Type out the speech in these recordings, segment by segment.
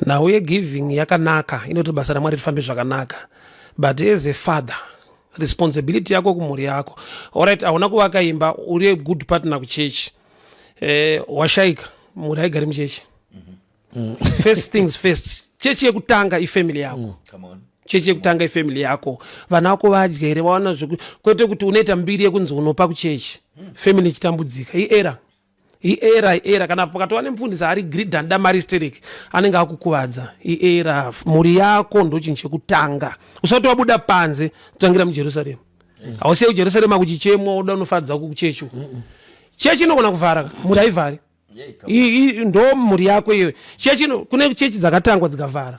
Now we giving yakanaka inoti basa raMwari rifambe zvakanaka, but as a father responsibility yako kumhuri yako. Alright, hauna kuvaka imba, uri a good partner kuchechi, washaika mhuri haigari muchechi. First things first, chechi yekutanga ifamily yako. Chechi yekutanga ifamily yako, vana vako vadya here, vaona zvoku, kwete kuti unoita mbiri yekunzi unopa kuchechi, family ichitambudzika. Iera kana pakatova nemufundisi ari greed and damaristerek anenge akukuvadza. Iera mhuri yako ndo chinhu chekutanga. Usati wabuda panze kutangira muJerusarema. Hausiye kuJerusarema kuchichemwa uda unofadza kuchechi. Chechi inogona kuvhara, mhuri haivhari. Ndo mhuri yako iwe. Chechi kune chechi dzakatangwa dzikavhara.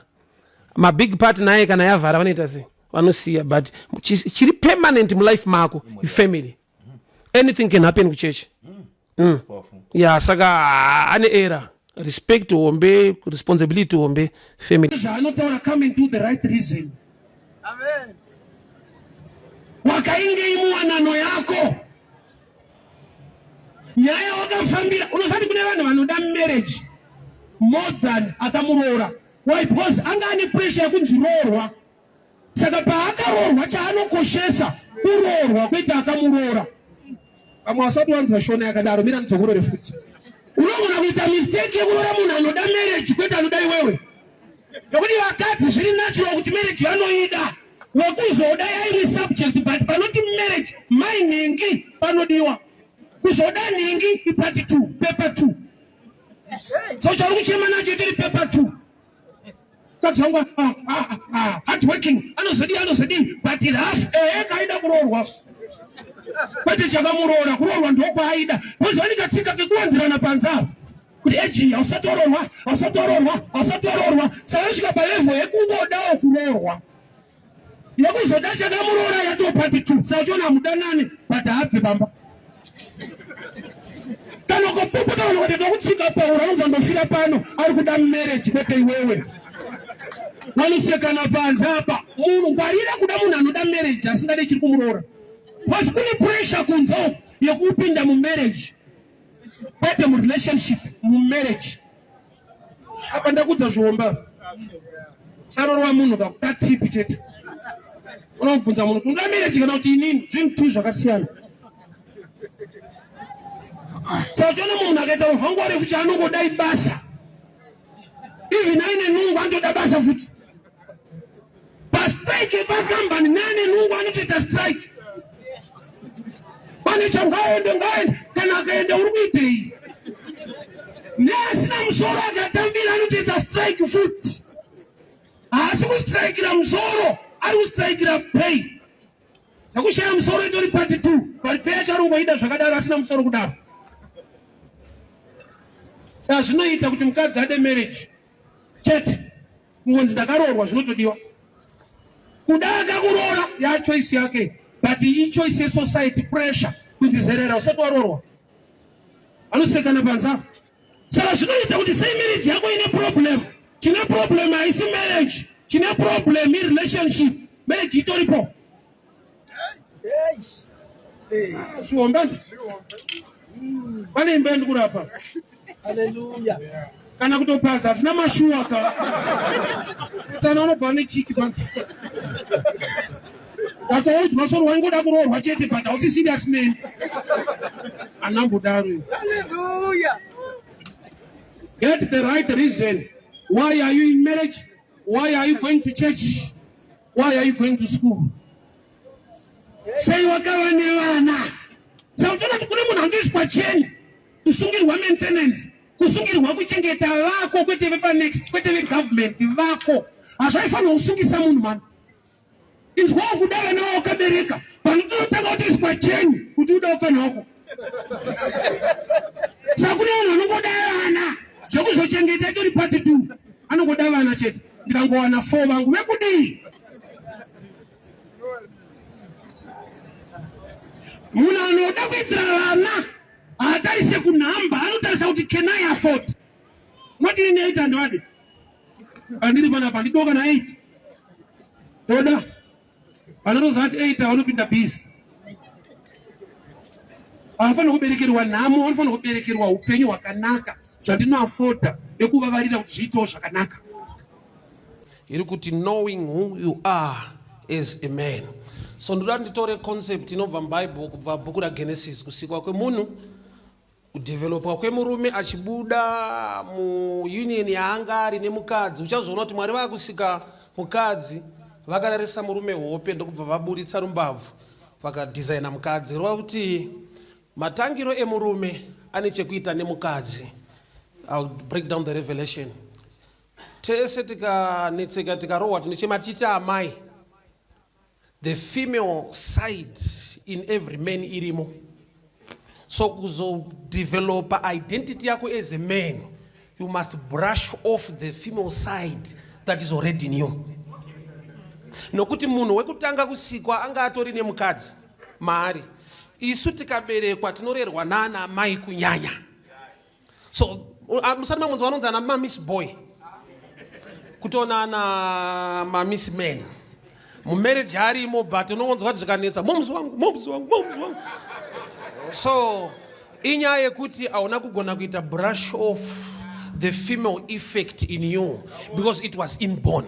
Big part naye kana yavhara vanoita sei? Vanosiya, but chiri permanent mulife mako ifamily. Anything can happen kuchechi. Yeah, saka ane era respect ombe, responsibility ombe family. Anotaura come into the right reason. Amen. Wakainge imuwanano yako. Nyaya wakafambira. Unosati kune vanhu vanoda marriage more than akamurora. Why? Because anga ane pressure yekunzi roorwa. Saka paakaroorwa chaanokoshesa kuroorwa kwete akamurora. Amwasatu wantu vashona yakadaro mira nitsokurore futi. Unogona kuita mistake yekurora munhu anoda marriage kwete anoda iwewe. Nokuti vakadzi zviri natural kuti marriage vanoida. Wekuzoda yairi subject but panoti marriage mainingi panodiwa. Kuzoda ningi part 2, paper 2. So chari kuchema nacho tiri paper 2. Katsangwa hard working anozodi but half kaida kurorwa. Kwete chakamurora kurorwa ndokwaida. Wozoni katsika kekuwanzirana panza. Kuti eji ausatororwa. Saka svika palevel yekungodawo kurorwa. Yekuzoda chakamurora yato part 2. Saka chona mudanani but hapi bamba. Kana kopopota vanokateka kutsika paura unozondofira pano ari kuda marriage kwete iwewe. Vanosekana panza apa. Munhu ngwarira kuda munhu anoda marriage asingade chiri kumurora. Was kune pressure kunzo yekupinda mu marriage. Kwete mu relationship, mu marriage. Apa ndakudza zviomba. Sarorwa munhu kakatipi chete. Unobvunza munhu kuti unoda marriage kana kuti inini? Zvinhu tu zvakasiyana. Saka munhu akaita muvhango refu chaanongoda ibasa. Even aine nungu anotoda basa futi. Pastrike pakambani nane nungu anotoita strike. Pane changaende kana akaenda uri kuitei. Neasina musoro akatambira anotoita strike futi. Haasi kustrikira musoro, ari kustrikira pay. Sakushaya musoro itori part 2. But pay acharungoida zvakadaro asina musoro kudaro. Saka zvinoita kuti mukadzi ade marriage chete kungonzi ndakarorwa zvinotodiwa. Kuda akakuroora yachoice yake, but ichoice yesociety pressure kunzizerera usati warorwa. Anosekana panza. Saka zvinoita kuti sei marriage yako ine problem. Chine problem haisi marriage, chine problem relationship. Marriage itoripo. Zviomba. Pane imba ndikurapa. Hallelujah. Kana kutopaza zvina mashuwa ka. Tsana unobva nechiki panzi. Kasauti masoro wangoda kurorwa chete but hausi serious man. Anambodaro. Hallelujah. Get the right reason. Why are you in marriage? Why are you going to church? Why are you going to school? Say wakawa nevana. Sautona kune munhu andoiswa cheni. Kusungirwa maintenance. Kusungirwa kuchengeta vako kwete vepa next, kwete ve government vako. Hazvaifanira kusungisa munhu man. Inzwa kuda vana wakabereka. Panotanga kuti iswa cheni kuti uda ufana wako. Saka kune vanhu vanongoda vana zvekuzochengeta tori part 2. Anongoda vana chete. Ndikangowana 4 vangu vekudii. Munhu anoda kuitira vana hatarise kunhamba, anotarisa kuti can I afford? Mwati ine 8 andwadi. Andiri panapa ndidoka na 8. Toda. Vanotozati 8 vanopinda busy. Vanofana kuberekerwa nhamo, vanofana kuberekerwa upenyu hwakanaka. Zvandinoafoda nekuvavarira kuti zviitewo zvakanaka. iri kuti knowing who you are as a man. So ndoda nditore concept inobva muBible kubva bhuku raGenesis, kusikwa kwemunhu, kudevelopwa kwemurume achibuda muunion yaanga ari nemukadzi. Uchazoona kuti Mwari vakusika mukadzi vakararisa murume hope ndokubva vaburitsa rumbabvu vakadesigna mukadzi. Rova kuti matangiro emurume ane chekuita nemukadzi. I'll break down the revelation. Tese tikanetseka tikarohwa tinochema tichiti amai. The female side in every man irimo. So kuzodevelop identity yako as a man, you must brush off the female side that is already in you. Nokuti munhu wekutanga kusikwa anga atori nemukadzi maari. Isu tikaberekwa tinorerwa nana amai kunyanya. So musati mamunzi vanonzana mamiss boy kutona na miss man. Mumarriage harimo but unonzwa kuti zvakanetsa momzi wangu. So inyaya yekuti auna kugona kuita brush off the female effect in you because it was inborn.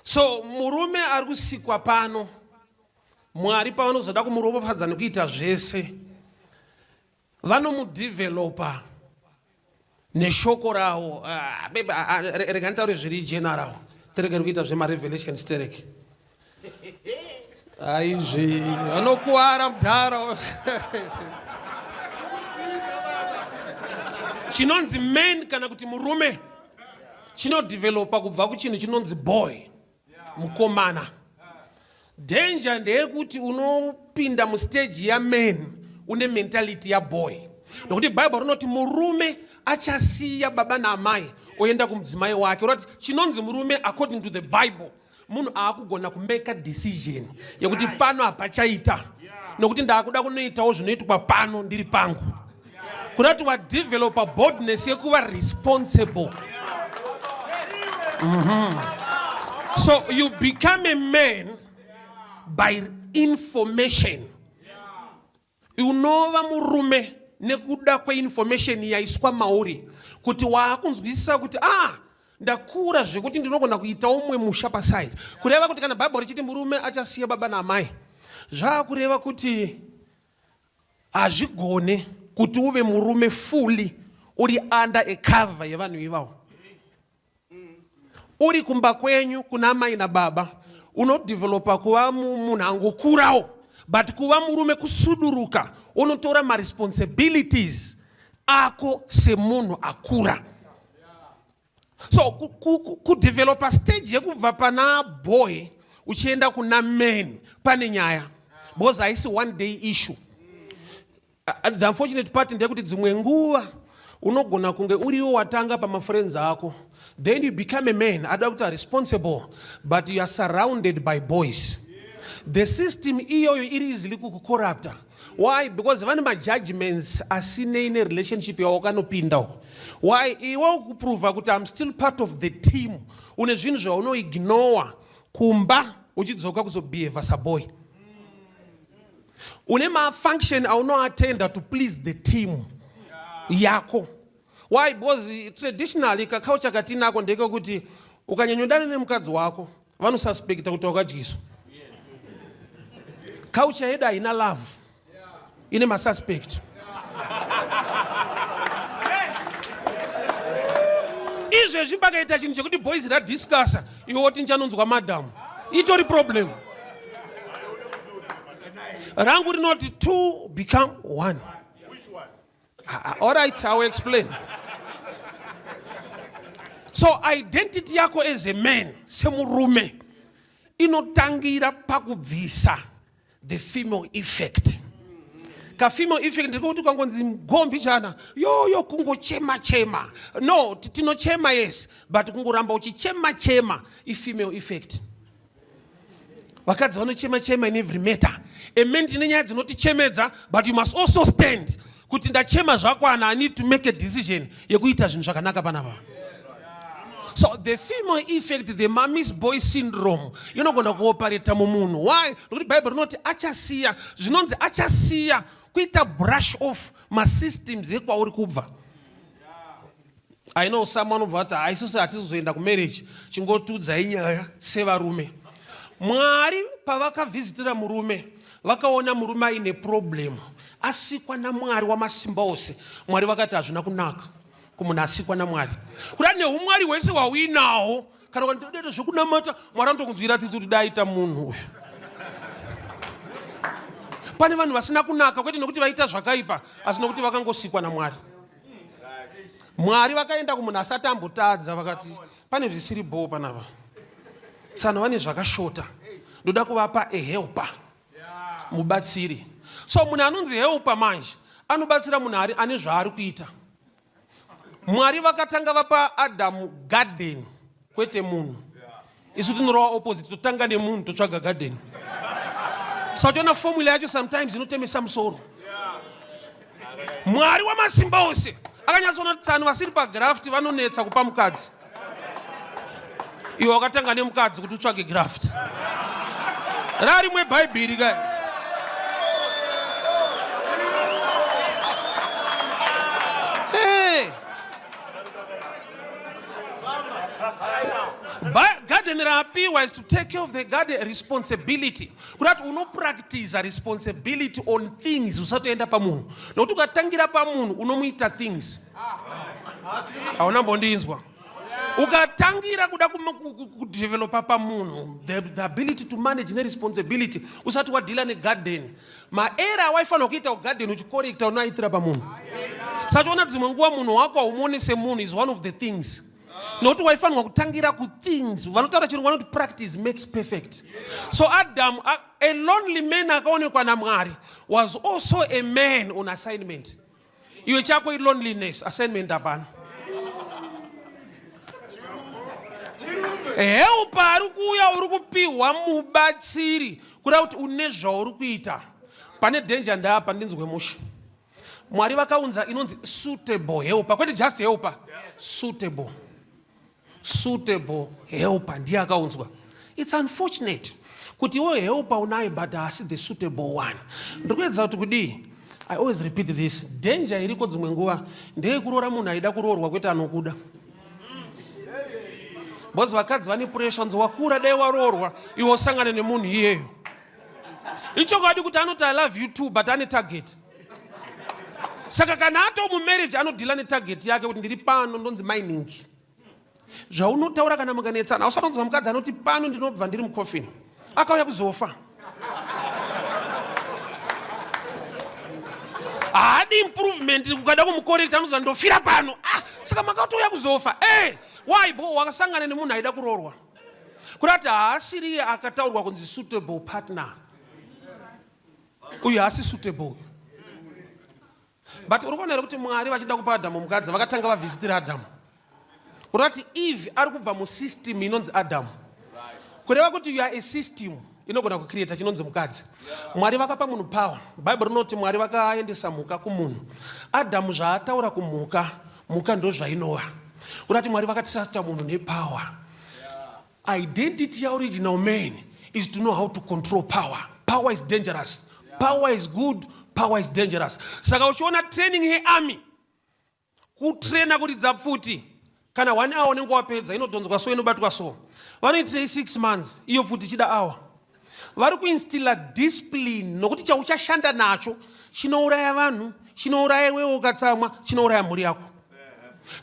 So murume ari kusikwa pano, Mwari pavanozoda kumuropafadza nekuita zvese, vanomudevelopa neshoko rawo. Rega nditaure zviri general, tereke kuita zvemarevelation stereke. Aizvi vanokuwara mudhara. Chinonzi men kana kuti murume chinodevelopa kubva kuchinhu chinonzi boy, mukomana. Danger ndeyekuti unopinda mustage ya men une mentality ya boy. Nokuti Bible rinoti murume achasiya baba naamai oenda kumudzimai wake. Roti chinonzi murume according to the Bible, munhu aakugona kumeka decision yekuti pano apachaita, nokuti ndaakuda kunoitawo zvinoitwa pano ndiri pangu. Kurati wadevelopa boldness yekuva responsible. So you become a man by information. Unova murume nekuda kweinformation yaiswa mauri, kuti waakunzwisisa kuti ndakura zvekuti ndinogona kuita umwe musha paside. Kureva kuti kana Bible richiti murume achasiya baba naamai, zvakureva kuti hazvigone kuti uve murume fully uri under a cover yevanhu ivavo. Uri kumba kwenyu kuna amai nababa, unodevelopa kuva munhu angokurawo, but kuva murume kusuduruka, unotora maresponsibilities ako semunhu akura. So kudevelopa stage yekubva pana boy uchienda kuna men pane nyaya, because haisi one day issue. The unfortunate part ndeyekuti dzimwe nguva unogona kunge uriwo watanga pamafriends ako, then you become a man ada kuti responsible, but you are surrounded by boys. The system iyoyo iri easily kukucorrupta. Why? Because vane majudgments asine ine relationship yawakanopinda. Why? Iwe kuprova kuti I'm still part of the team, une zvinhu zvaunoignore kumba uchidzoka kuzobehave as a boy. Une ma-function aunoatenda to please the team yako. Why? Because traditionally culture katinako ndeko kuti ukanyanyodana nemukadzi wako vanosuspecta kuti wakadyiswa. Culture yedu haina love, ine masuspect. Izvezvi pakaita chinhu chekuti boys radiscussa, iwe woti nchanonzwa madam, itori problem. Rangu rinoti two become one. Which one? All right, I will explain. So identity yako as a man, semurume, inotangira pakubvisa the female effect. Ka female effect ndikuti kangonzi mgombi chana yo kungochema. No, tinochema yes, but kungoramba uchichema female effect. Vakadzi vanochema in every matter. A man tinenyaya dzinotichemedza, but you must also stand kuti ndachema zvakwana, I need to make a decision yekuita zvinhu zvakanaka panapa. So the female effect, the mommy's boy syndrome, inogona kuoperata mumunhu. Why? Nokuti Bible rinoti achasiya, zvinonzi achasiya kuita brush off masystems ekwauri kubva. I know someone who vata aisusu hatizoenda kumarriage chingotudzai nyaya sevarume. Mwari pavakavhizitira murume vakaona murume aine problem asikwa naMwari wamasimba ose. Mwari vakati hazvina kunaka kumunhu asikwa naMwari. Kudai neumwari hwese hwauinawo kana ukandoita zvekunamata Mwari anotokunzwira tsitsi kuti daita munhu uyu. Pane vanhu vasina kunaka kwete nokuti vaita zvakaipa asi nokuti vakangosikwa naMwari. Mwari vakaenda kumunhu asati ambotadza vakati pane zvisiri bho panapa. Tsano vane zvakashota. Ndoda kuvapa helper. Mubatsiri. So munhu anonzi helper manje anobatsira munhu ane zvaari kuita. Mwari vakatanga vapa Adamu garden kwete munhu. Isu tinorova opposite totanga nemunhu totsvaga garden. Sautiona formula yacho sometimes inotemesa musoro. Mwari wamasimba ose akanyatsoona tsano vasiri pagraft vanonetsa kupa mukadzi. Iwe wakatanga nemukadzi kuti utsvage graft. Rarimwe bhaibheri kai. Garden rapiwa is to take care of the garden responsibility. Kuti unopractice responsibility on things usatoenda pamunhu. Nokuti ukatangira pamunhu unomuita things. Hauna mbondinzwa. Ukatangira kuda kudevelopa pamunhu the ability to manage the responsibility usati wadila negarden. Maera waifana kuita garden uchikorekta unaitira pamunhu. Sachiona dzimwe nguva munhu wako haumuonese munhu is one of the things. Nokuti waifanirwa kutangira ku things vanotaura chirungu vanoti practice makes perfect. So Adam, a lonely man akaonekwa naMwari, was also a man on assignment. Iwe chako loneliness assignment hapana. Helper ari kuuya uri kupiwa mubatsiri kuda kuti une zvauri kuita. Pane danger ndapa ndinzwe musha. Mwari vakaunza inonzi suitable helper, kwete just helper, suitable. Suitable helper ndiye akaunzwa. It's unfortunate kuti iwe helper unaye but asi the suitable one. Ndikuedza kuti kudii, I always repeat this, danger iriko dzimwe nguva ndeye kuroora munhu aida kuroorwa kwete anokuda. Bozi vakadzi vane pressure wakura dai waroorwa iwe usangane nemunhu iyeyo. Icho kwadi kuti anoti I love you too but ane target. Saka kana ato mumarriage anodhila netarget yake kuti ndiri pano ndonzi mining. Zvaunotaura kana mukanetsana ausanonzwa mukadzi anoti pano ndinobva ndiri mucoffin akauya kuzofa. Haadi improvement kukada kumucorrect anozwa ndofira pano. Saka makatouya kuzofa. Why bo wakasangana nemunhu aida kuroorwa. Kurati haasiri akataurwa kunzi suitable partner. Uyu haasi suitable. But urikuona kuti Mwari vachida kupa Adamu mukadzi vakatanga vavhizitira Adamu. Kurati Eve ari kubva musystem inonzi Adamu. Kureva kuti you are a system inogona kucreata chinonzi mukadzi. Mwari vakapa munhu power. Bible rinoti Mwari vakaendesa mhuka kumunhu. Adamu zvaataura kumhuka, mhuka ndo zvainova. Kurati Mwari vakatisasta munhu nepower. Identity ya original man is to know how to control power. Power is dangerous. Power is good. Power is dangerous. Saka uchiona training yearmy kutraina kuti dzapfuti kana 1 hour nenguva pedza inodonzwa so inobatwa so. Vanoitira 6 months iyo pfuti chida hour. Vari kuinstilla discipline nokuti chauchashanda nacho chinouraya vanhu, chinouraya wewe ukatsamwa, chinouraya mhuri yako.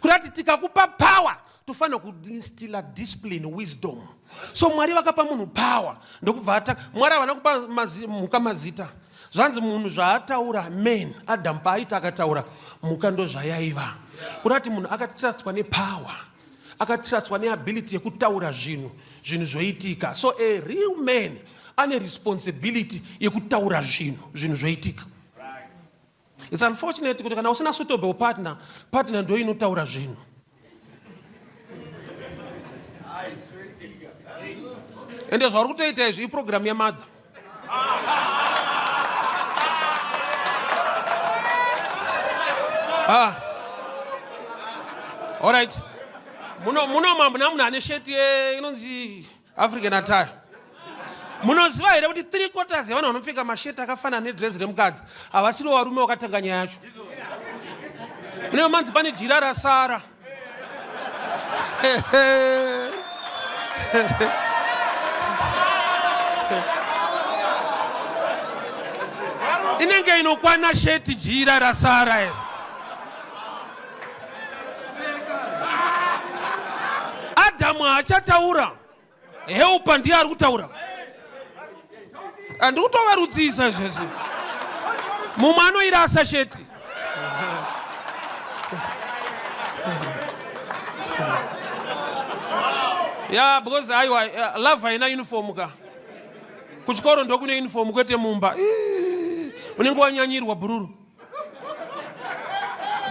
Kurati tikakupa power tofanira kuinstilla discipline, wisdom. So Mwari vakapa munhu power ndokubva Mwari havana kupa mhuka mazita. Zvanzi munhu zvaataura men Adam paaita akataura mhuka ndo zvayaiva. Kurati munhu akatrustwa nepower, akatrustwa neability yekutaura zvinhu zvoitika. So a real man ane responsibility yekutaura zvinhu zvoitika. It's unfortunate kuti kana usina suitable partner ndo inotaura zvinhu. Ende zvauri kutoita izvi iprogram yamadha. All right. Muno munhu ane sheti inonzi African attire. Munoziva here kuti 3/4 yevanhu vanopfeka masheti akafanana nedress remukadzi havasiri varume vakatanga nyaya yacho. Mune manzi pane jira rasara. inenge inokwana sheti jira rasara. Adamu achataura. Heupa ndiye ari kutaura. Andi kutovarudzisa izvezvi. Mumwe anoirasa sheti. Yeah, because I love haina uniform ka. Kuchikoro ndo kune uniform kwete mumba. Unenge wanyanyirwa bururu.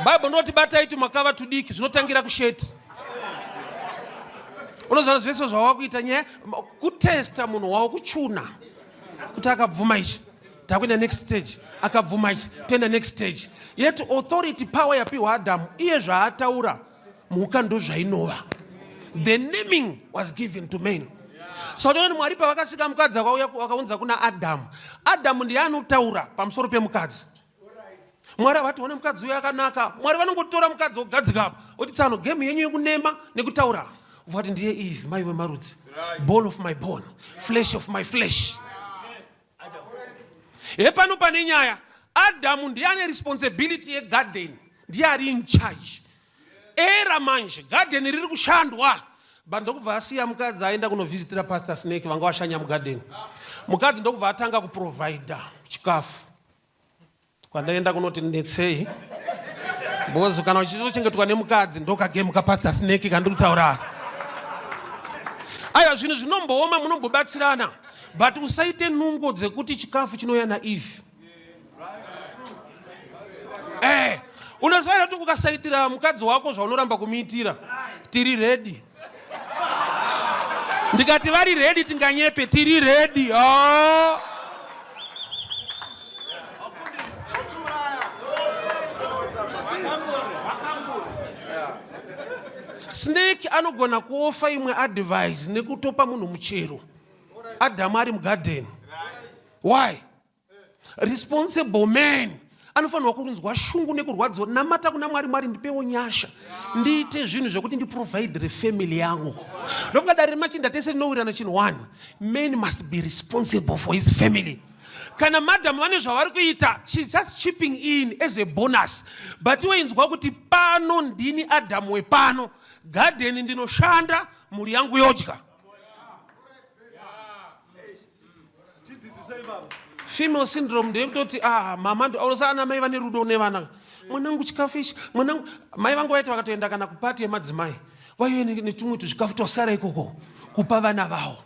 Bible ndoti batai tumakava tudiki zvinotangira kusheti. Unoziva zvese zvawakuita nyaya kutesta munhu wawo kuchuna. Kuti akabvuma ichi takuenda next stage, akabvuma ichi toenda next stage. Yet authority power yapiwa Adamu iye zvaataura mhuka ndo zvainova. The naming was given to men. So don't Mwari pavakasika mukadzi wakaunza kuna Adamu. Adamu ndiye anotaura pamusoro pemukadzi. Mwari avati ona mukadzi uyu akanaka. Mwari vanongotora mukadzi wogadzika apa. Oti tsano game yenyu yekunema nekutaura. Vati ndiye Eve, mai wemarudzi. Bone of my bone, flesh of my flesh. Hepano pane nyaya. Adamu ndiye ane responsibility yegarden. Ndiye ari in charge. Era manje garden riri kushandwa. But ndokubva asiya mukadzi aenda kunovisitira Pastor Snake vanga washanya mugarden. Mukadzi ndokubva atanga kuprovide chikafu. Kwandaenda kunoti ndetsei. Bozo kana uchitochengetwa nemukadzi ndokagemuka Pastor Snake kandikutaura. Aya zvinhu zvinombooma munombobatsirana. But usaite nungo dzekuti chikafu chinouya naIve. Unoziva kuti ukasaitira mukadzi wako zvaunoramba kumuitira. Tiri ready. Ndikati vari ready tinganyepe tiri ready. Snake anogona kuofa imwe advice nekutopa munhu muchero. Adamu ari mugarden. Why? Responsible man. Anofanirwa kurunzwa shungu nekurwadziwa. Namata kuna Mwari ndipewo nyasha. Ndiite zvinhu zvekuti ndiprovide family yangu. Ndofunga dari machinda tese tinowirana chinhu one. Man must be responsible for his family. Kana madam vane zvavari kuita, she's just chipping in as a bonus. But iwe inzwa kuti pano ndini Adamu wepano. Garden ndinoshanda, muri yangu yodya. Female syndrome ndeyekutoti mama ndo anosana mai vane rudo nevana. Mwanangu chikafu ichi, mwanangu mai vangu vaita vakatoenda kana kupati yemadzimai. Vaiye netumwe tuzvikafu tosara ikoko kupa vana vavo.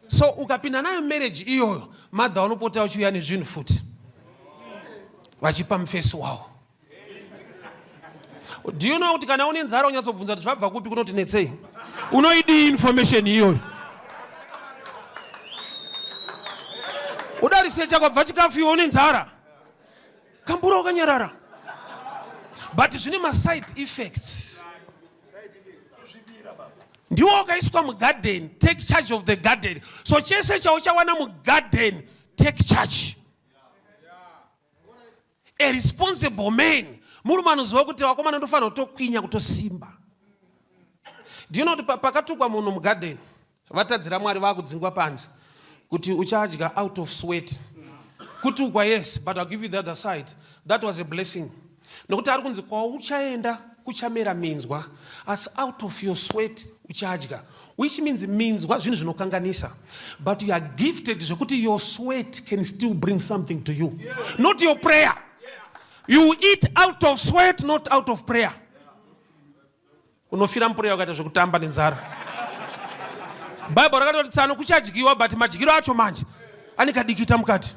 So ukapinda nayo marriage iyoyo, madha vanopota vachiuya nezvinhu futi. Vachipa mufesi wavo. Do you know kuti kana une nzara unyatsobvunza kuti zvabva kupi kunoti netsei? Unoidi information iyoyo. Udarisecha kwabva chikafu iwe une nzara. Kambura wakanyarara. But zvine ma-side effects. Ndiwo wakaiswa mugarden, take charge of the garden. So chese chauchawana mugarden, take charge. A responsible man. Murume anoziva kuti wakomana ndofanira kutokwinya kutosimba. Do you know kuti pakatukwa munhu mugarden, vatadzira Mwari vakudzingwa panzi kuti uchadya out of sweat. Kutukwa yes, but I'll give you the other side. That was a blessing. Nokuti ari kunzi kwauchaenda kuchamera minzwa, as out of your sweat uchadya. Which means minzwa zvinhu zvinokanganisa. But you are gifted zvekuti your sweat can still bring something to you. Not your prayer. You eat out of sweat, not out of prayer. Unofira mprayer ukaita zvekutamba nenzara. Bible rakati tsano kuchadyiwa but madyiro acho manje anikadikita mukati.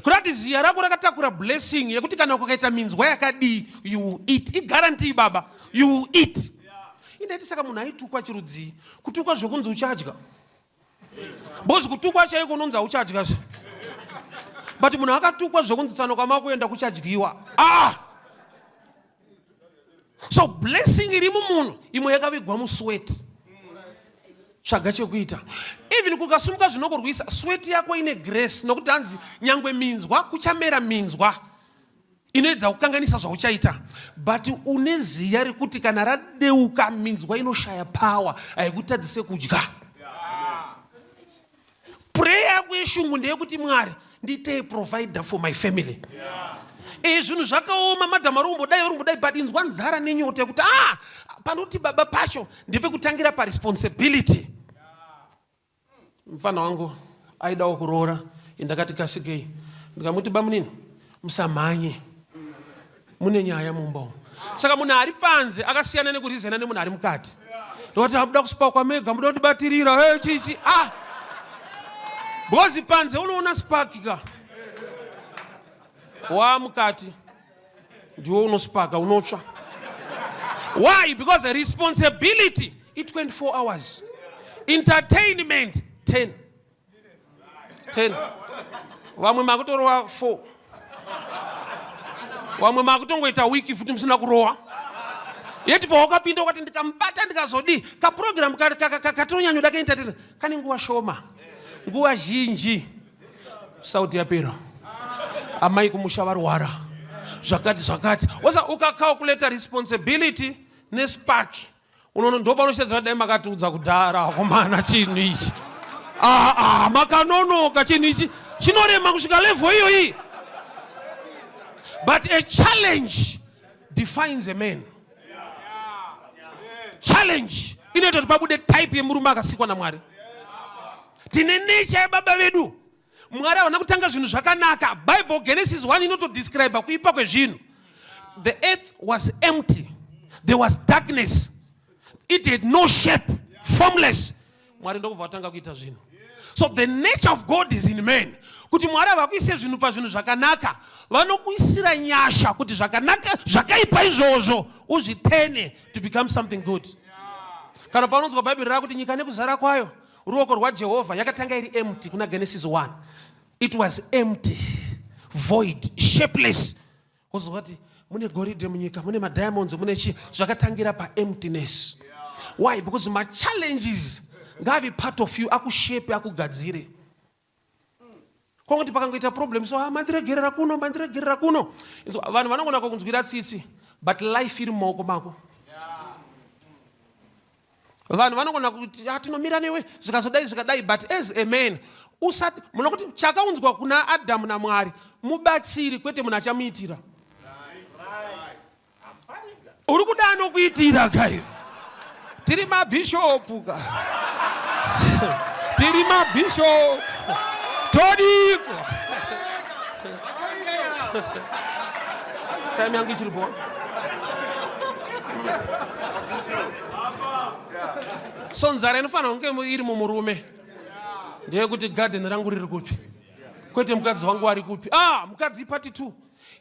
Kurati ziya rako rakatakura blessing yekuti kana kukaita minzwa yakadi you eat. I guarantee baba you eat. Inde tisaka munhu aitukwa chirudzi kutukwa zvokunzi uchadya. Bozi kutukwa chaiko unonzi uchadya. But munhu akatukwa zvokunzi tsano kwama kuenda kuchadyiwa. So blessing iri mumunhu imwe yakavigwa musweat. Tsvaga chekuita. Even kukasumuka zvinokurwisa, sweat yako ine grace nokuti hanzi nyangwe minzwa kuchamera minzwa. inoedza kukanganisa zvauchaita, but uneziya rekuti kana radeuka minzwa inoshaya power haikutadzise kudya. Prayer yako yeshungu ndeyekuti Mwari nditei provider for my family. Zvinhu zvakaoma madhamu rumbodai but inzwa nzara nenyota yekuti panoti baba pacho ndepekutangira paresponsibility. Mfana wangu aidawo kuroora, ndakati kasikei, ndikamuti bamunini musamhanye, mune nyaya mumba. Saka munhu ari panze akasiyana nekurizana nemunhu ari mukati. Ndoti abuda kusipa kwamega, muda kutibatirira chichi bozi panze unoona spakika mukati ndiwo unospaka unotsva. Why? Because the responsibility is 24 hours. Entertainment 10. Vamwe makutorwa 4. Vamwe makutongoita wiki futi musina kurowa. Yeti pawakapinda ukati ndikamubata ndikazodi kaprogram katonyanyoda kaentertainment kane nguva shoma, nguva zhinji sauti yapera, amai kumusha varwara, zvakati wasa ukacalculate responsibility nespark, unoona ndo panoshedzera dai makatiudza kudhara komana chinhu ichi makanonoka chinhu ichi chinorema kusvika level iyoyi. But a challenge defines a man. Challenge inoita kuti pabude type yemurume akasikwa naMwari. Tine nature yebaba vedu. Mwari havana kutanga zvinhu zvakanaka. Bible Genesis 1 inotodescribe kuipa kwezvinhu. The earth was empty. There was darkness. It had no shape, formless. Mwari ndokubva atanga kuita zvinhu. So the nature of God is in man. Kuti Mwari avakuise zvinhu pazvinhu zvakanaka, vanokuisira nyasha kuti zvakanaka zvakaipa izvozvo uzvitene to become something good. Kana panonzwa Bhaibheri rakuti nyika nekuzara kwayo ruoko rwaJehovha yakatanga iri empty kuna Genesis 1. It was empty, void, shapeless. Wozoti mune goridhe munyika, mune madiamonds, mune chi, zvakatangira pa emptiness. Why? Because my challenges ngave part of you akushape akugadzire. Kongoti pakangoita problem so mandiregerera kuno. So vanhu vanogona kunzwira tsitsi but life iri mumaoko mako. Vanhu vanogona kuti tinomira newe zvikadai but as a man usati muna kuti chakaunzwa kuna Adamu naMwari mubatsiri kwete munhu achamuitira. Uri kuda anokuitira kai. Tiri mabhishopu ka. Tiri mabhishopu. Todiko. Time yangu ichiripo. So nzara inofana kunge iri mumurume. Ndeye kuti garden rangu riri kupi. Kwete mukadzi wangu ari kupi. Mukadzi ipati 2.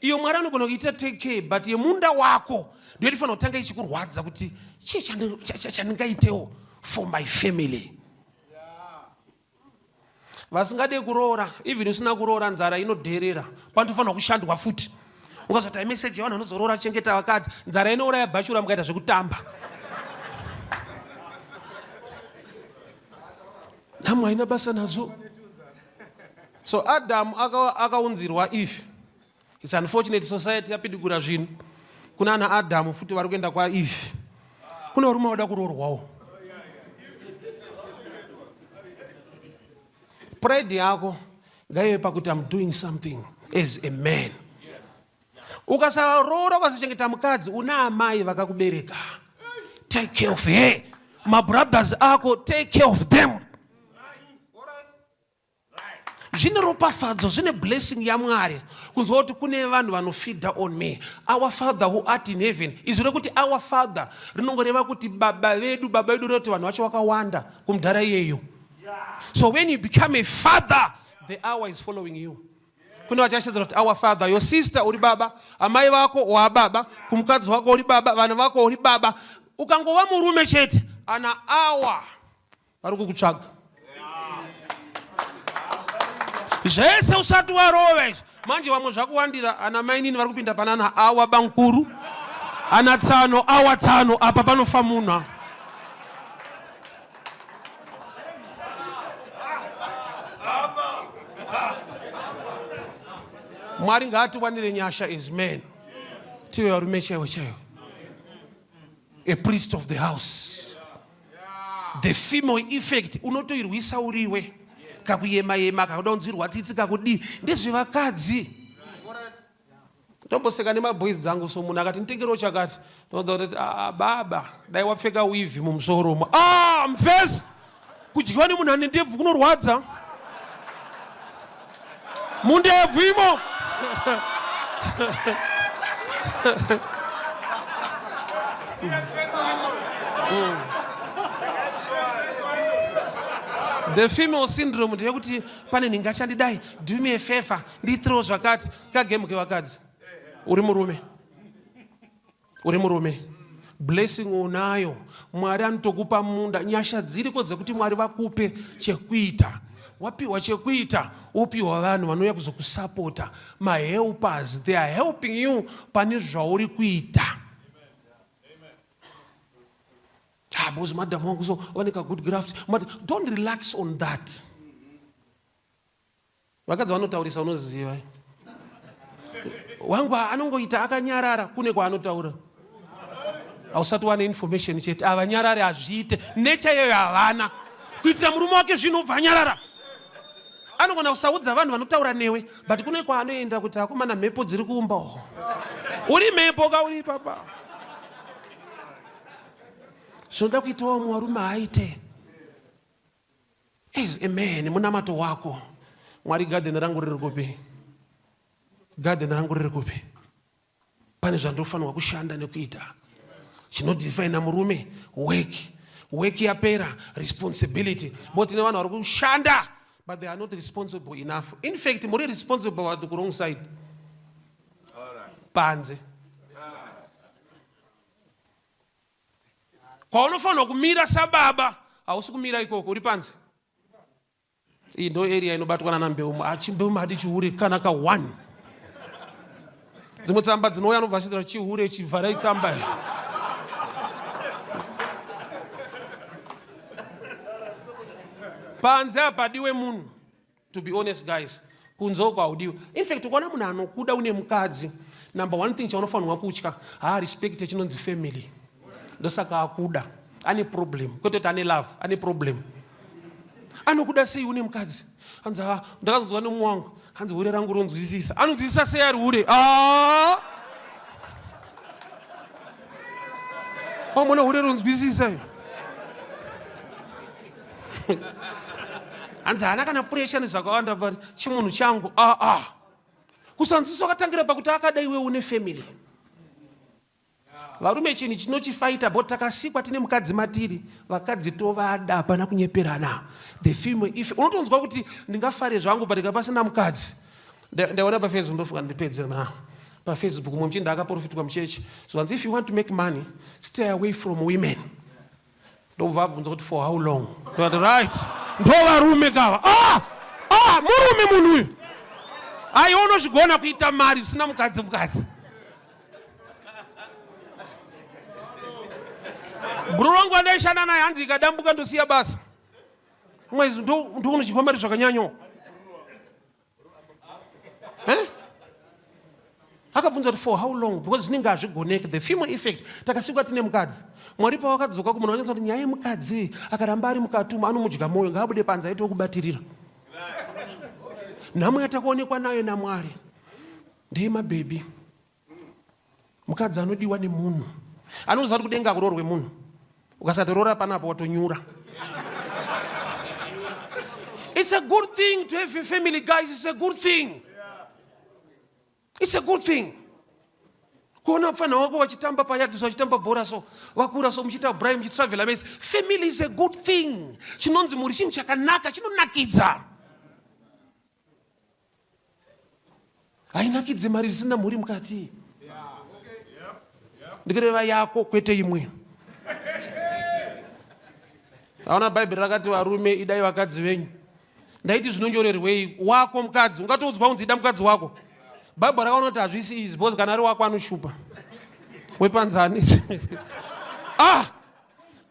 Iyo Mwari anogona kuita take care but yemunda wako ndiyo inofanira kutanga ichikurwadza kuti chii chandingaitewo for my family. Vasingade kuroora, even usina kuroora nzara inodherera. Panofanira kushandwa futi. Ukazoti message yavanhu vanozoroora chengeta vakadzi, nzara inouraya bhashura mukaita zvekutamba. Namu haina basa nazo. So Adam akaunzirwa Eve. It's unfortunate society yapidugura zvinhu. Kuna ana Adam futi vari kuenda kwa Eve. Kuna varume vada kuroorwawo. Pride yako ngaive pakuti I'm doing something as a man. Ukasaroora ukasachengeta mukadzi una amai vakakubereka. Take care of her. My brothers ako, take care of them. Zvine ropafadzo, zvine blessing yaMwari. Kunzwa kuti kune vanhu vanofeeda on me. Our Father who art in heaven. Izvo rekuti our Father rinongoreva kuti baba vedu roti vanhu vacho vakawanda kumudhara iyeyo. So when you become a father, the hour is following you. Kune vachashedzera kuti our Father, your sister uri baba, amai vako wa baba, kumukadzi wako uri baba, vanhu vako uri baba. Ukangova murume chete, ana hour vari kukutsvaga. Zvese usati warova izvi. Manje vamwe zvakuwandira ana mai nini vari kupinda panana awa bankuru. Ana tsano, awa tsano apa panofa munhu. Mwari ngaatiwanire nyasha as men. Tive varume chaivo chaivo. A priest of the house. The female effect unotoirwisa uriwe. Kakuyema yema kakuda kunzirwa tsitsi kakudi. Ndezvevakadzi. Tomboseka nemaboys dzangu so munhu akati nditengero chakati. Ndinodza kuti baba dai wapfeka weave mumusoro. Mfesi. Kudyiwa nemunhu ane ndebvu kunorwadza. Mundebvu imo. The female syndrome ndeyekuti pane ndingachandidai, do me a favor, ndithrow zvakati, kagame kevakadzi. Uri murume. Blessing unayo. Mwari anotokupa munda. Nyasha dziriko dzekuti Mwari vakupe chekuita. Wapiwa chekuita, upiwa vanhu vanouya kuzokusapota. My helpers, they are helping you pane zvauri kuita. Because madam wangu so wanika good graft. Don't relax on that. Vakadzi vanotaurisa unoziva. Wangu anongoita akanyarara kune kwaanotaura. Hausati wane information chete. Avanyarare azviite. Nature yeyo havana. Kuitira murume wake zvinobva anyarara. Anogona kusaudza vanhu vanotaura newe, but kune kwaanoenda kuti akomana mhepo dziri kuumba. Uri mhepo kauri papa. Zvinoda kuitawo murume aite. As a man, munamato wako. Mwari garden rangu riri kupi? Garden rangu riri kupi? Pane zvandofanirwa kushanda nekuita. Chinodefine murume, work yapera, responsibility. But ne vanhu vari kushanda, but they are not responsible enough. In fact, muri responsible at the wrong side. Panze. Kwa unofanirwa kumira sababa, hausi kumira ikoko, uri panze. Iyi ndo area inobatwa nambeu, achimbewu madi chihure kana ka 1. Dzimwe tsamba dzinouya anovhashidza chihure chivhara itsamba. Panze apadiwe munhu. To be honest guys, kunzo kwaudiwa. In fact, ukona munhu anokuda une mukadzi, number one thing chaunofanirwa kutya, respect chinonzi family. Ndosaka akuda. Ane problem. Kwete ane love, ane problem. Anokuda sei une mukadzi. Anza ndakazozwa nomunhu wangu. Hanzi hure rangu ronzwisisa. Anonzwisisa sei ari hure. Wamona hure ronzwisisa. Hanzi hana kana pressure nezvakawanda pari chimunhu changu. Kusanziswa katangira pakuti akada iwe une family. Varume chinhu chinochifaita but takasikwa tine mukadzi matiri, vakadzi tovada hapana kunyeperana. The female if unotonzwa kuti ndingafare zvangu but pasina mukadzi. Ndaona pa Facebook ndofuka ndipedze na. Pa Facebook mumwe mchinda akaprofitwa mchechi. So if you want to make money, stay away from women. Ndobva bvunza kuti for how long? But right. Ndo varume kava. Murume munhu uyu. Aiona zvigona kuita mari sina mukadzi. Bro wangu anaishana naye hanzi ikadambuka ndosiya basa. Mwezi ndo unochikwa mari zvakanyanyo. Akabvunza kuti for how long? Because zvinenge hazvigoneki. The female effect. Takasikwa tine mukadzi. Mwari pawakadzoka kumunhu anonzi kuti nyaya yemukadzi akaramba ari mukatuma anomudya mwoyo ngaabude panze aite kubatirira. Nhamo yatakaonekwa nayo naMwari ndeye mabhebi. Mukadzi anodiwa nemunhu. Anoziva kuti kudenga kurorwe munhu. Ukasatorora panapo watonyura. It's a good thing to have a family, guys. It's a good thing. It's a good thing. Kuona mfano wako wachitamba payadi so wachitamba bora so wakura so mchita Ibrahim mchitravel amazing. Family is a good thing. Chinonzi muri chimchakanaka chinonakidza. Ainakidze mari risina muri mukati. Ndikureva yako kwete imwe. Aona Bible rakati varume idai vakadzi venyu. Ndaiti zvinonyorerwei wako mukadzi ungatoudzwa kunzi ida mukadzi wako. Bible rakaona kuti hazvisi izi because kana ari wako anoshupa. Wepanzani.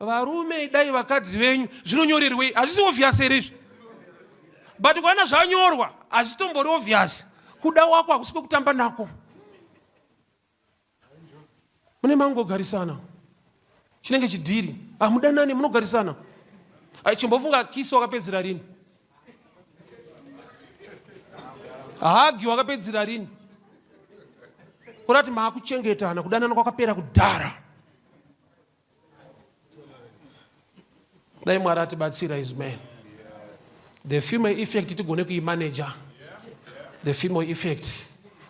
Varume idai vakadzi venyu zvinonyorerwei hazvisi obvious here izvi. But kana zvanyorwa hazvitombori obvious. kuda wako hakusiko kutamba nako. Mune mangogarisana. Chinenge chidhiri. Mudanani munogarisana. Chimbofunga kiso wakapedzera rini? Hagi wakapedzera rini? Kurati maakuchengetana kudanana kwakapera kudhara. Dai Mwari atibatsira is man. The female effect tigone kuimanager. The female effect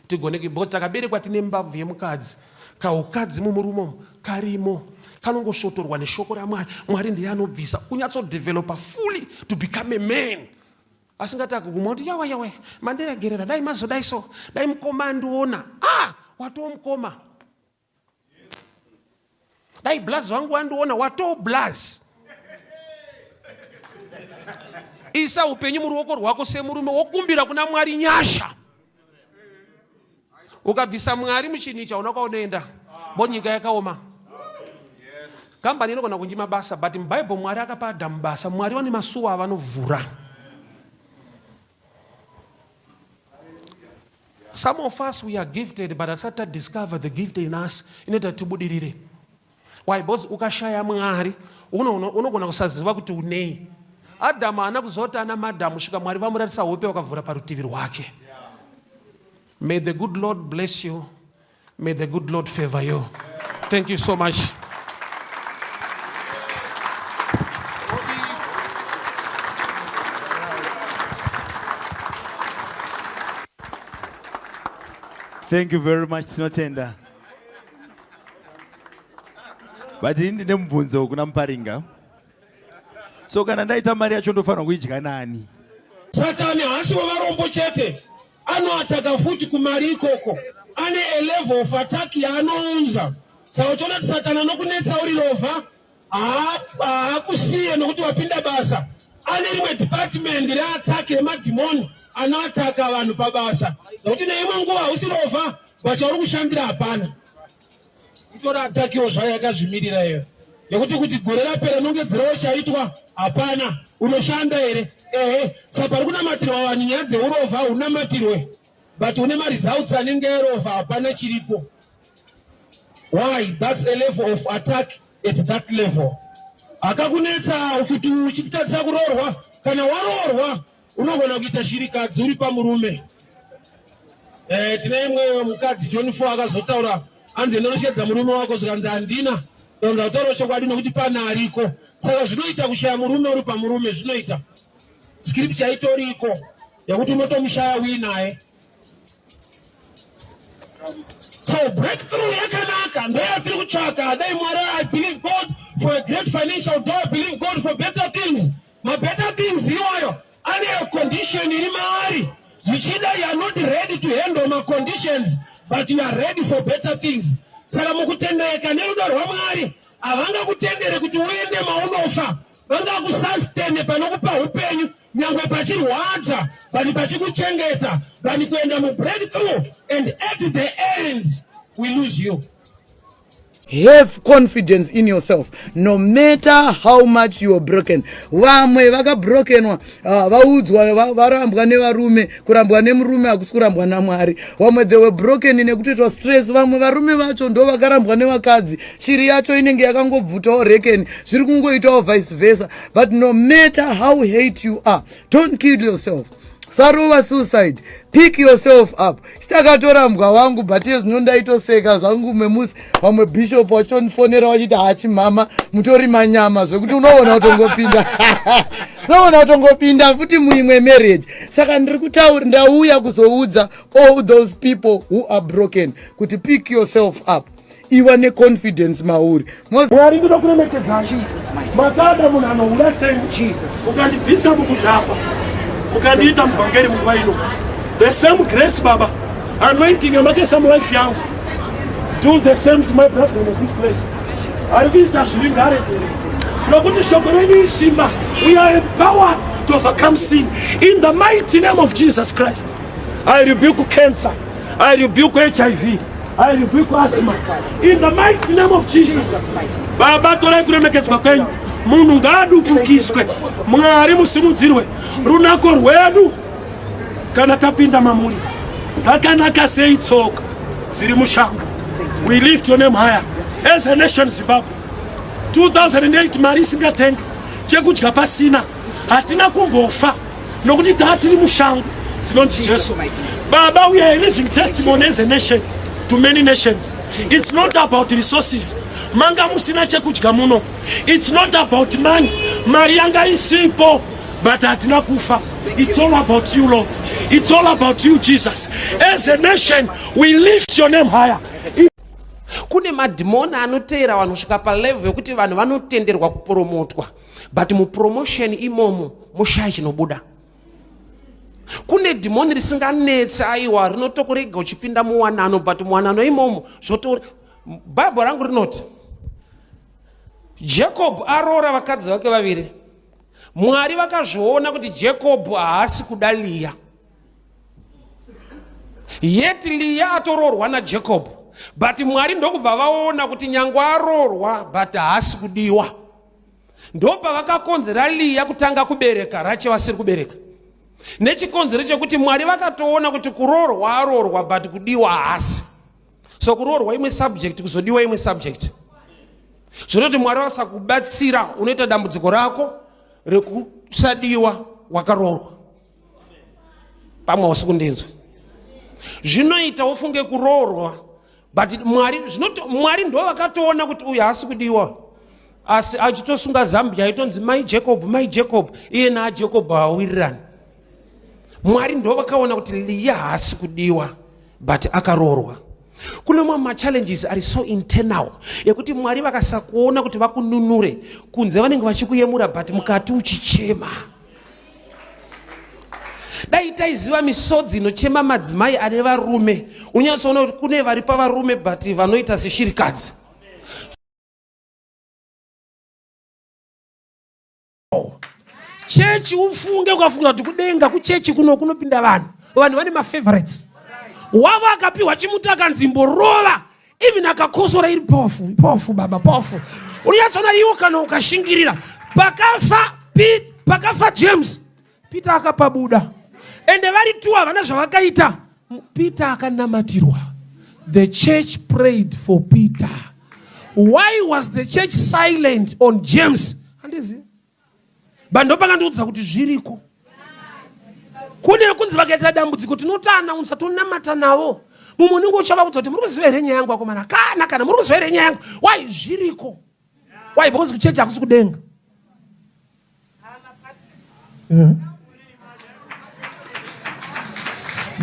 tigone because takaberekwa tine mbabvu yemukadzi. Kaukadzi mumurumo karimo. Kanongoshotorwa neshoko raMwari. Mwari ndiye anobvisa kunyatso developer fully to become a man. Asingati akuguma kuti yawe mandiregerera dai mazodaiso dai mukoma andiona. Watomukoma. Dai blazi wangu andiona wato blazi. Isa upenyu muruoko rwako semurume wokumbira kuna Mwari nyasha. Ukabvisa Mwari muchinicha unakaonenda bonyika yakaoma. Kamba inogona kunjima basa but mBible Mwari akapa Adamu basa. Mwari wani masuwa avanovhura. Some of us we are gifted but as I discover the gift in us inoita tibudirire. Why because ukashaya Mwari unogona kusaziva kuti unei. Adamu anakuzota ana madamu shuka Mwari vamuratisa hope wakavhura parutivi rwake. May the good Lord bless you. May the good Lord favor you. Thank you so much. Thank you very much, Sinotenda. But in the mbunzo kuna mparinga. So kana ndaita mari yacho ndofana kuidya nani? Satani hasi wavarombo chete. Anoataka futi kumari ikoko. Ane a level of attack ya anounza. Saochona Satana nokunetsa uri lova. Hakusiye nokuti wapinda basa. Ane rimwe department ri attack emademoni anoataka vanhu pabasa. Nokuti neimwe nguva hausi lova vachauri kushandira hapana. Itora attack yozva yakazvimirira iyo. Yekuti kuti gore rapera nongedzerawo chaitwa hapana unoshanda here saka uri kunamatirwa vanhu nyaya dzeurova unamatirwe but une maresults anenge erova hapana chiripo. Why? That's a level of attack at that level. Akakunetsa kuti uchitadza kuroorwa kana waroorwa unogona kuita shirikadzi uri pamurume. Tine imwe mukadzi John 4 akazotaura anzi ndinoshedza murume wako zvikanzi handina. Donda utoro chokwadi nokuti pana ariko. Saka zvinoita kushaya murume uri pamurume zvinoita. Scripture itoriko yakuti unotomushaya winaye. So breakthrough yakanaka ndoyatiri kutsvaka. Dai Mwari I believe God for a great financial door. I believe God for better things. Ma better things iwayo ane a condition iri maari. Zvichida you are not ready to handle my conditions but you are ready for better things. Saka mukutendeka nerudo rwaMwari havanga kutendere kuti uende maunofa. Vanga kusustain panokupa upenyu nyangwe pachirwadza pani pachikuchengeta pani kuenda mubreakthrough and at the end we lose you. Have confidence in yourself no matter how much you are broken. Vamwe vakabrokenwa vaudzwa varambwa nevarume kurambwa nemurume hakusi kurambwa naMwari. Vamwe they were broken nekutoitwa stress. Vamwe varume vacho ndo vakarambwa nevakadzi. Shiri yacho inenge yakangobvutawo rekeni zviri kungoitawo vice versa. But no matter how hate you are, don't kill yourself. Sarova suicide. Pick yourself up. Sitakatora mbwa wangu but ndaitoseka zvangu memusi vamwe bishop wachonifonera wachiti hachi mama mutori manyama zvekuti unoona utongopinda. Unoona utongopinda futi muimwe marriage. Saka ndiri kutaura ndauya kuzoudza all those people who are broken kuti pick yourself up. Iwa ne confidence mauri. Mwari ndokuremekedza. Makada munhu anoura sei? Ukandibvisa mukutapa. Ukandiita muvhangeri munguva ino. The same grace Baba anointing yamake some life yangu. Do the same to my brother in this place. Arikuita zviri ndarete. Nokuti shoko renyu isimba. We are empowered to overcome sin in the mighty name of Jesus Christ. I rebuke cancer. I rebuke HIV. I rebuke asthma. In the mighty name of Jesus. Baba torai kuremekedzwa kwenyu. Munhu ngaadupukiswe. Mwari musimudzirwe runako rwedu kana tapinda mamuri. Zakanaka say talk. Sirimushangu. We lift your name higher. As a nation, Zimbabwe. 2008 Marisinga Tank. Chekudya pasina. Hatina kumbofa. Nokuti tatiri mushangu. It's not Jesus. Baba, we are a living testimony as a nation to many nations. It's not about resources. Manga musina chekudya muno. It's not about money. Marianga is simple. But hatina kufa. It's all about you, Lord. It's all about you, Jesus. As a nation, we lift your name higher. Kune madhimoni anoteera vanhu kusvika palevel yokuti vanhu vanotenderwa kupromotwa, but mupromotion imomo mushaya chinobuda. Kune dhimoni risinganetsa aiwa rinotokurega uchipinda muwanano, but muwanano imomo zvotori. Bhaibheri rangu rinoti Jacob aroora vakadzi vake vaviri. Mwari vakazviona kuti Jacob haasi kuda Leah. Yet Leah atororwa naJacob. But Mwari ndokubva vaona kuti nyangwe arorwa but haasi kudiwa. Ndopa vakakonzera Leah kutanga kubereka Rachel asiri kubereka. Nechikonzero chekuti Mwari vakatoona kuti kurorwa arorwa but kudiwa haasi. So kurorwa imwe subject, kuzodiwa imwe subject. Zvinoti Mwari vasakubatsira unoita dambudziko rako rekusadiwa wakarorwa. Pamwe usikundinzwa. Zvinoita ufunge kurorwa, but Mwari ndo vakatoona kuti uyu haasi kudiwa. Asi achitosunga Zambia aitonzi my Jacob, iye naJacob hawirirani. Mwari ndo vakaona kuti Leah haasi kudiwa but akarorwa. Kune mamwe challenges are so internal yekuti Mwari vakasakuona kuti vakununure kunze vanenge vachikuyemura but mukati uchichema. Dai taiziva misodzi inochema madzimai ane varume, unyatsoona kuti kune vari pavarume but vanoita seshirikadzi. Chechi ufunge ukafunga kuti kudenga kuchechi kunopinda vanhu vane mafavorites. Wava akapiwa chimuti akanzimbo rova, even akakosora iri pofu baba pofu. Unyatsoona iwo kana ukashingirira pakafa James, Peter akapabuda. Ende vari tu havana zvavakaita. Peter akanamatirwa. The church prayed for Peter. Why was the church silent on James? Handizi. Bando pakandiudza kuti zviriko. Kune kunzi vakaita dambudziko tinotana unsatonnamata nawo. Mumunungu uchavaudza kuti muri kuziva here nyaya yangu akomana. Kana muri kuziva here nyaya yangu. Why zviriko? Why because kuchechi hakusi kudenga.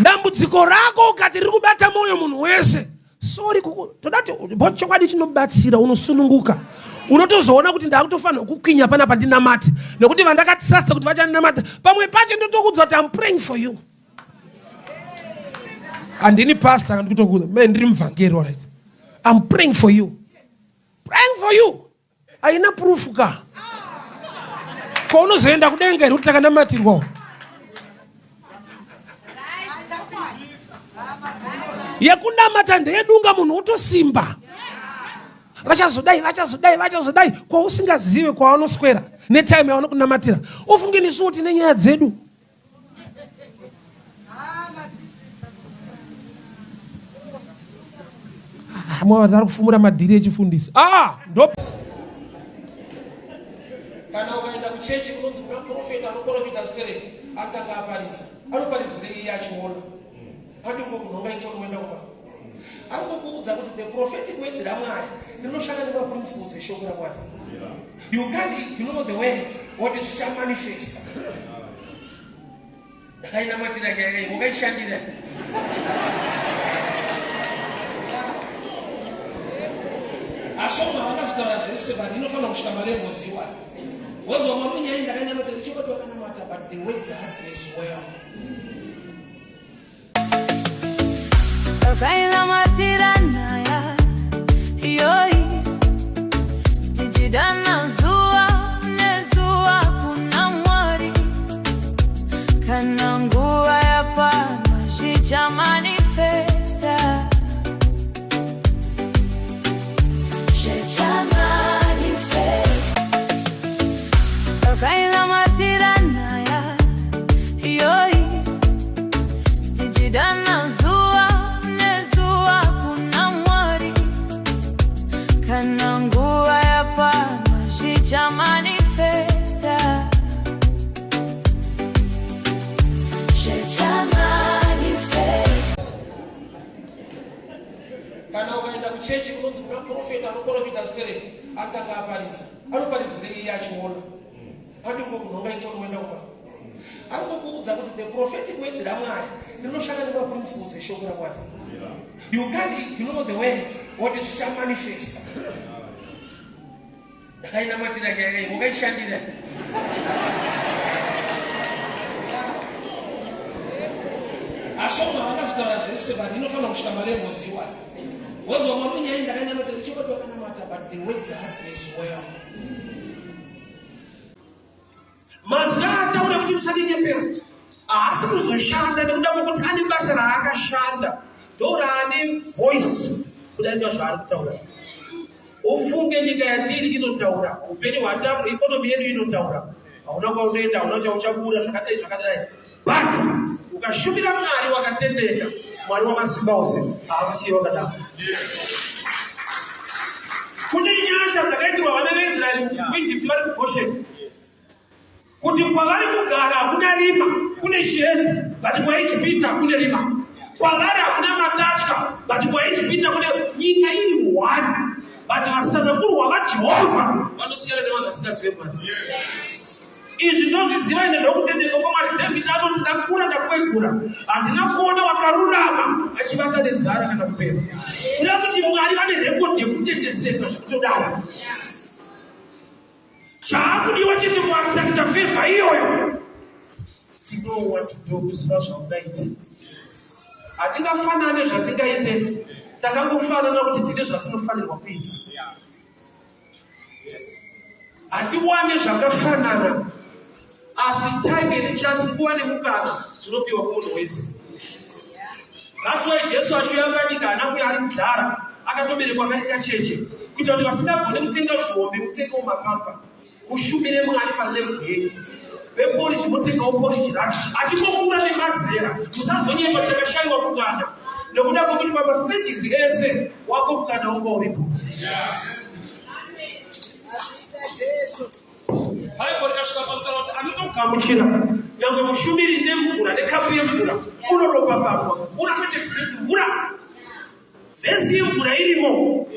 Dambudziko rako ukati riri kubata moyo munhu wese. Sorry todati chokwadi chinobatsira unosununguka. Unotozoona kuti ndakutofanira kukwinya pana pandinamata nekuti vandakatrasta kuti vachandinamata pamwe pacho ndotokudza kuti I'm praying for you. Andini pastor andikutokuza me ndiri muvhangeri alright. I'm praying for you. Praying for you. Aina proof ka. Ko unozoenda kudenga iri kuti takanamatirwa. Yakunamata ndeyedunga munhu utosimba. Vachazodai kwa usingazive kwa vanoswera netime yavanokunamatira. Ufunge nisu kuti nenyaya dzedu. Mwa vari kufumura madhiri echifundisi. Ndo kana ukaenda kuchechi kunonzi kuna profeta anoprofita zitereki atanga aparidza. Anoparidzire iye achiona. Adingo kunonga icho kuenda kupa. Anokuudza kuti the prophetic word ramwari rinoshanda nemaprinciples eshoko ramwari. You can't ignore the word what it shall manifest. Ndakainamatira nyaya iyi mukaishandira. Asoma vakazitaura zvese but inofanira kusvika malevels iwayo. Wozwa mwamwe nyaya ndakainamatira ichokwadi wakanamata but the word that is well. Raila matirana ya yoi tijidana zua nezua kuna mwari kana nguwa ya pama shicha manifesta shicha manifesta Raila matirana ya yoi tijidana zua kana nguva yapana zvichamanifesta, zvichamanifesta. Kana ukaenda kuchechi kunonzi kuna profeta anoprofita zitereki atanga aparidza anoparidzire iye achiona adiko kunongaita kuenda kuba arikukuudza kuti the prophetic word ramwari rinoshanda nemaprinciples eshoko ramwari. You can't ignore the word what it shall manifest. Ndakaina matira nyaya mukaishandira asoma vakazitaura zvese but inofanira kusvika malevels iwayo. Wozwa mwamwe nyaya ndakaina matira ichokoti wakanamata but the word that is well. Mazina ataura kuti musadingepera asi kuzoshanda nekuda kwekuti ane basa raakashanda ndorane voice kudarika zvaari kutaura. Ufunge nyika yatiri inotaura, upenyu hwatamu, ikonomi yedu inotaura. Hauna kwaunoenda, hauna chauchabura zvakadai zvakadai. But ukashumira Mwari wakatendeka, Mwari wamasimba ose haakusiya wakadaro. Kune nyasha dzakaitirwa vana veIsraeri kuIjipiti vari kuGosheni. Kuti kwavari kugara hakuna rima, kune shedzi, but kwaIjipita kune rima. Kwavari hakuna matatya, but kwaIjipita kune nyika iri one. But vasanakurwa vaJehovha vanosiyana nevanhu vasingazive Mwari. Izvi ndozviziva ine ndokutendeka kwaMwari. Dhavhidhi anoti ndakura ndakwegura, handina kuona wakarurama achibata nenzara kana kupera. Kuda kuti Mwari vane rekodhi yekutendeseka zvikutodaro. Chaakudiwa chete kuaccepta favor iyoyo. To know what to do kuziva zvaunaite. Hatingafanane zvatingaite, takangofanana kuti tine zvatinofanirwa kuita. Hatiwane zvakafanana, asi time iri chance kuva nemukana zvinopiwa kumunhu wese. That's why Jesu achiuyamba nyika haana kuya ari mudhara, akatoberekwa vari kacheche, kuita kuti vasingagone kutenga zvombe, kutengawo mapapa, ushumire Mwari palevel yenyu. Veporishi mutengawo porishi racho, achingokura nemazera, musazonyepa takashayiwa kukanda. Nekuda kwekuti pamastages ese wako kukanda unga uripo. Bible ikasvika pakutaura kuti anotogamuchira nyangwe mushumiri nemvura nekapu yemvura unoropafadzwa. Mvura kwete mvura, vhesi yemvura irimo,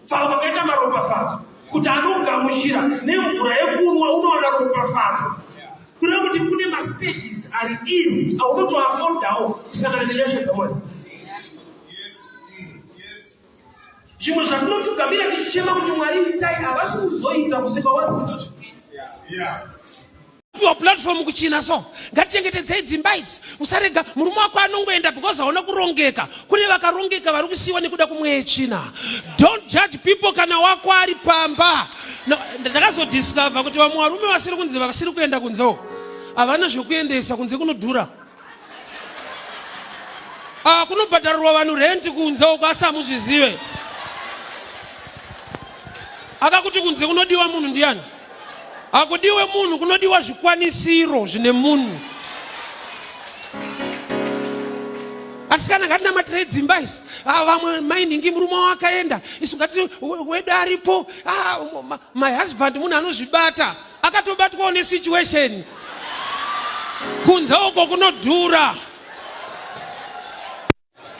saka pakaita maropafadzo kuti anogamuchira nemvura yekunwa unoona ropafadzo. Kureva kuti kune mastages ari easy autotoafondawo kusangana nenyasha dzaMwari. Zvimwe zvatinotugamira tichichema kuti Mwari itai havasi kuzoita kuseka waziva zvekuita. Your platform kuchina so ngatichengetedzei dzimba idzi. Usarega murume wako anongoenda because hauna kurongeka. Kune vakarongeka vari kusiyiwa nekuda kumweya yechina. Don't judge people kana wako ari pamba. Ndakazodiscover kuti vamwe varume vasiri kunze vakasiri kuenda kunzewo havana zvokuendesa kunze kunodhura. Kunobhadharirwa vanhu renti kunzewo kwasi hamuzvizive. Akakuti kunze kunodiwa munhu ndiani? Hakudiwe munhu, kunodiwa zvikwanisiro zvine munhu. Asi kana ngatinamatirei dzimba idzi, vamwe mainhingi murume wakaenda, isu ngati wedu aripo, my husband munhu anozvibata, akatobatwawo nesituation. Kunze uko kunodhura.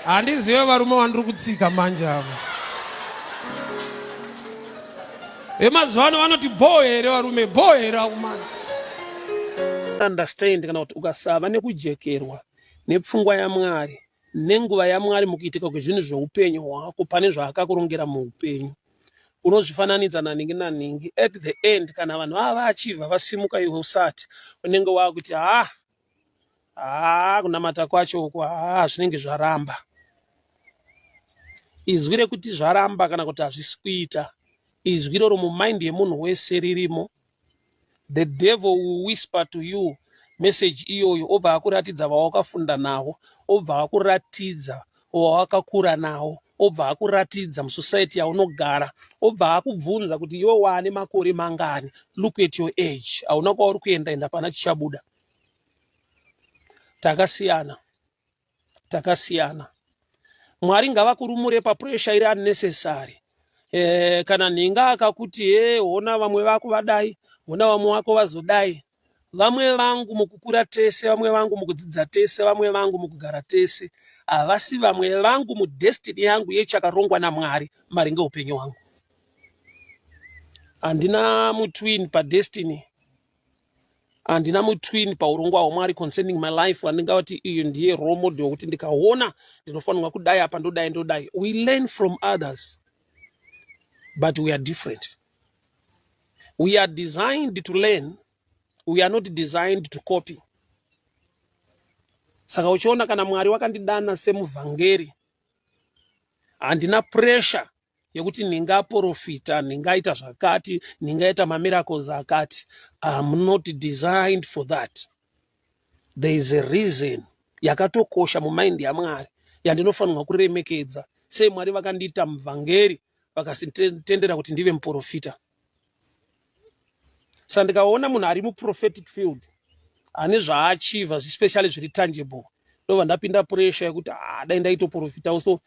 Handizive varume vandiri kutsika manje ava. Emazuva ano vanoti boy here varume, boy here vakomana. Understand kana kuti ukasava nekujekerwa nepfungwa yaMwari nenguva yaMwari mukuitika kwezvinhu zveupenyu hwako pane zvaakakurongera muupenyu, unozvifananidza naningi naningi. At the end kana vanhu vava vachibva vasimuka iwe usati, unenge wakuti kunamata kwacho uku zvinenge zvaramba. Izwi rekuti zvaramba kana kuti hazvisi kuita, izwi roro mumind yemunhu wese ririmo. The devil will whisper to you message iyoyo, obva akuratidza vawakafunda nawo, obva akuratidza wawakakura nawo, obva akuratidza musociety yaunogara, obva akubvunza kuti iwe wane makore mangani, look at your age, hauna kwauri kuenda pana chichabuda. Takasiyana. Mwari ngavakurumure papressure iri unnecessary kana nhinga akakuti ona vamwe vako vadai, ona vamwe vako vazodai, vamwe vangu mukukura tese, vamwe vangu mukudzidza tese, vamwe vangu mukugara tese, havasi vamwe vangu mudestiny yangu yechakarongwa naMwari maringe upenyu hwangu. Handina mutwin padestiny, handina mutwin paurongwa hwaMwari concerning my life wandingati iyo ndiye role model wekuti ndikaona ndinofanirwa kudai apa ndodai ndodai. We learn from others, but we are different. We are designed to learn, we are not designed to copy. Saka uchiona kana Mwari wakandidana semuvhangeri, handina pressure yekuti ningaprofita, ningaita zvakati, ningaita mamiracles akati. I'm not designed for that. There is a reason yakatokosha mumind yaMwari yandinofanirwa kuremekedza. Sei Mwari vakandiita muvhangeri vakasitendera kuti ndive muprofita. Saka ndikaona munhu ari muprophetic field ane zvaachiva especially zviri tangible, ndobva ndapinda pressure yekuti dai ndaitoprofita also